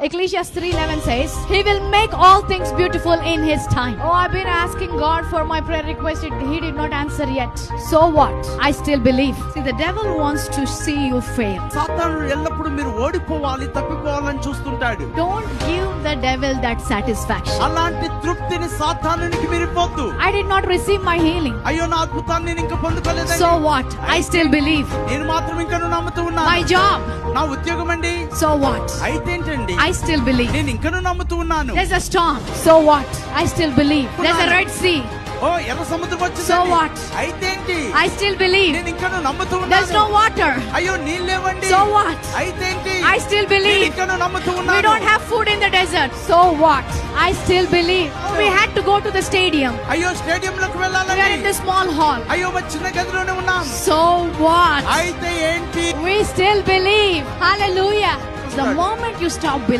Ecclesiastes 3:11 says, He will make all things beautiful in His time. Oh, I've been asking God for my prayer request. He did not answer yet. So what? I still believe. See, the devil wants to see you fail. సాతాను ఎల్లప్పుడూ మీరు ఓడిపోవాలి, తప్పిపోవాలని చూస్తుంటాడు. Don't give the devil that satisfaction. అలాంటి తృప్తిని సాతానునికి మీరు ఇవ్వొద్దు. I did not receive my healing. అయ్యో, నా అద్భుతాన్ని నేను ఇంకా పొందుకోలేదని. So what? I still believe. నేను మాత్రం ఇంకా నమ్ముతూ ఉన్నాను. My job. నా ఉద్యోగం అండి. So what? అయితే ఏంటండి? I still believe. నేను ఇంకా నమ్ముతూ ఉన్నాను. There's a storm. So what? I still believe. There's a Red Sea. ఓ, ఎర్ర సముద్రం వచ్చింది. So what? అయితే ఏంటి? I still believe. నేను ఇంకా నమ్ముతూ There's ఉన్నాను. no water. అయ్యో, నీళ్ళు లేవండి. So what? అయితే ఏంటి? I still నేను believe. ఇంకా నమ్ముతూ We ఉన్నాను. don't have food in the desert. So what? I still believe. We had to go to the stadium. అయ్యో, స్టేడియంలోకి We are in వెళ్ళాలండి. the small hall. అయ్యో, మా చిన్న గదిలోనే ఉన్నాం. So what? అయితే ఏంటి? We still believe. Hallelujah. The moment you stop believing,